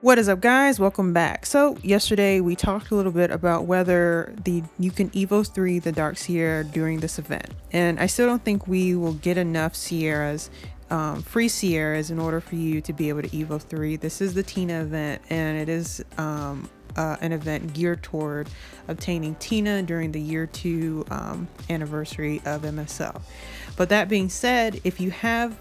What is up, guys? Welcome back. So yesterday we talked a little bit about whether you can Evo 3 the Dark Seira during this event, and I still don't think we will get enough Sierras, free Sierras, in order for you to be able to Evo 3. This is the Tina event, and it is an event geared toward obtaining Tina during the year 2 anniversary of MSL. But that being said, if you have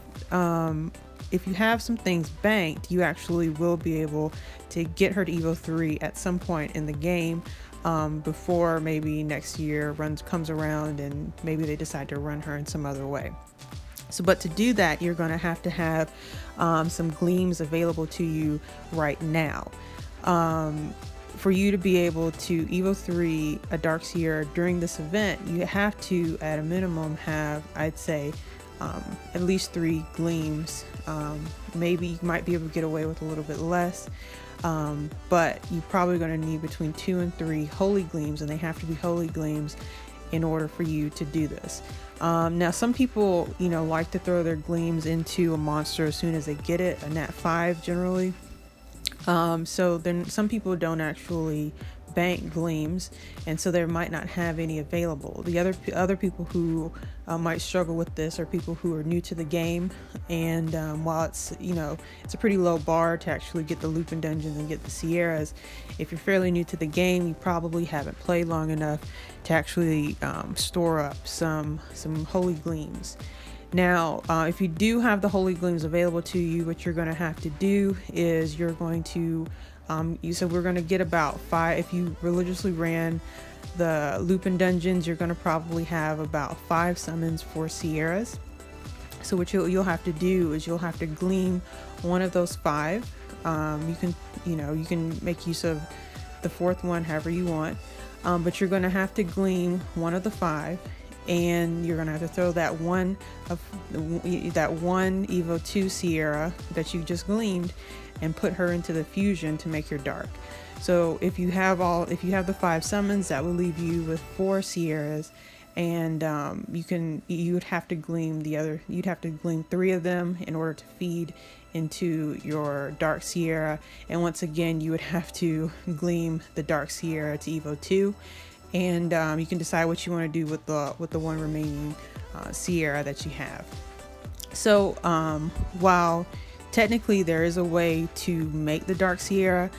some things banked, you actually will be able to get her to Evo 3 at some point in the game, before maybe next year comes around and maybe they decide to run her in some other way. So, but to do that, you're going to have some gleams available to you right now. For you to be able to Evo 3 a Dark Seira during this event, you have to, at a minimum, have, I'd say, at least 3 gleams. Maybe you might be able to get away with a little bit less, but you're probably going to need between 2 and 3 holy gleams, and they have to be holy gleams in order for you to do this. Now, some people, like to throw their gleams into a monster as soon as they get it, a Nat5 generally. So then some people don't actually bank gleams, and so they might not have any available. The other people who might struggle with this are people who are new to the game, and while it's it's a pretty low bar to actually get the Lupin dungeons and get the Sierras, if you're fairly new to the game, you probably haven't played long enough to actually store up some holy gleams. Now, if you do have the holy gleams available to you, what you're going to have to do is you're going to we're going to get about 5. If you religiously ran the Lupin dungeons, you're going to probably have about 5 summons for Sierras. So what you'll have to do is you'll have to gleam one of those 5. You can make use of the 4th one however you want, but you're going to have to gleam one of the 5, and you're going to have to throw that one Evo 2 Sierra that you just gleamed and put her into the fusion to make your dark. So if you have the 5 summons, that will leave you with 4 Sierras, and you'd have to gleam 3 of them in order to feed into your Dark Seira. And once again, you would have to gleam the Dark Seira to Evo 2, and you can decide what you want to do with the one remaining Sierra that you have. So while technically there is a way to make the Dark Seira,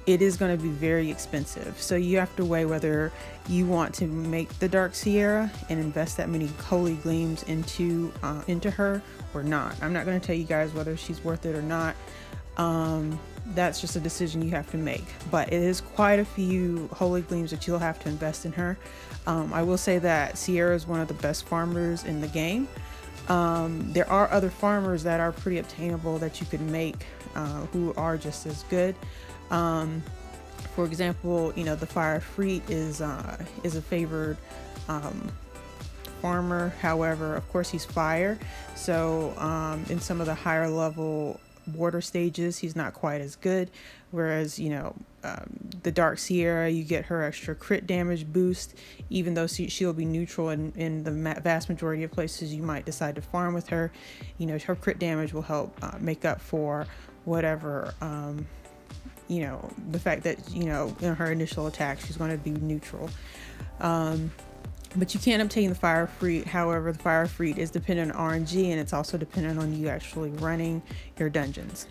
it is going to be very expensive. So you have to weigh whether you want to make the Dark Seira and invest that many holy gleams into her or not. I'm not going to tell you guys whether she's worth it or not. That's just a decision you have to make, but it is quite a few holy gleams that you'll have to invest in her. I will say that Sierra is one of the best farmers in the game. There are other farmers that are pretty obtainable that you could make, who are just as good. For example, the Fire Freet is a favored farmer. However, of course, he's fire, so in some of the higher level water stages, he's not quite as good. Whereas the Dark Seira, you get her extra crit damage boost, even though she'll be neutral in the vast majority of places you might decide to farm with her. Her crit damage will help make up for whatever the fact that in her initial attack she's going to be neutral. But you can't obtain the Fire Freet. However, the Fire Freet is dependent on RNG, and it's also dependent on you actually running your dungeons.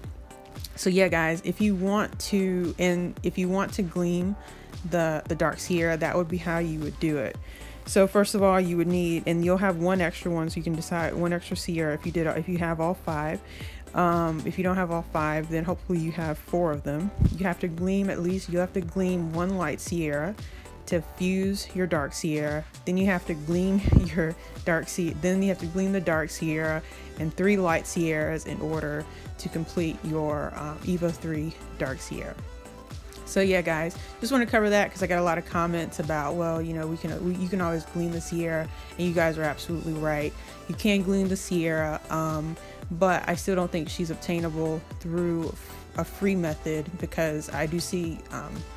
So yeah, guys, if you want to gleam the Dark Seira, that would be how you would do it. So first of all, you would need, and you'll have one extra one, so you can decide one extra Seira if you have all 5. If you don't have all 5, then hopefully you have 4 of them. You have to gleam one Light Seira to fuse your Dark Seira. Then you have to gleam your Dark Seira. Then you have to gleam the Dark Seira and 3 Light Sierras in order to complete your Evo 3 Dark Seira. So yeah, guys, just want to cover that because I got a lot of comments about, well, you can always gleam the Seira, and you guys are absolutely right. You can gleam the Seira, but I still don't think she's obtainable through a free method, because I do see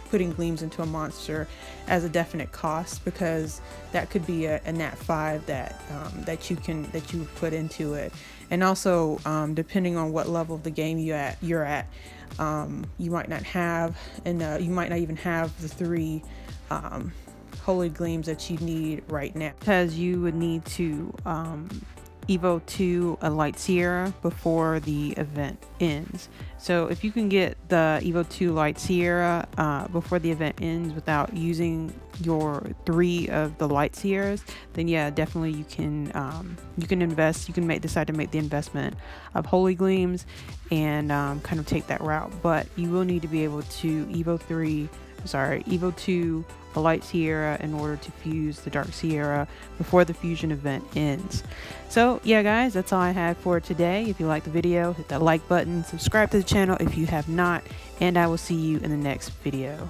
putting gleams into a monster as a definite cost, because that could be a Nat5 that you put into it. And also depending on what level of the game you're at, you might not have, and you might not even have the 3 holy gleams that you need right now, because you would need to Evo 2 a Light Seira before the event ends. So if you can get the Evo 2 Light Seira before the event ends without using your 3 of the Light Seiras, then yeah, definitely you can invest. You can decide to make the investment of holy gleams and kind of take that route. But you will need to be able to Evo 2 a Light Seira in order to fuse the Dark Seira before the fusion event ends. So yeah guys, that's all I had for today. If you liked the video, hit that like button, subscribe to the channel if you have not, and I will see you in the next video.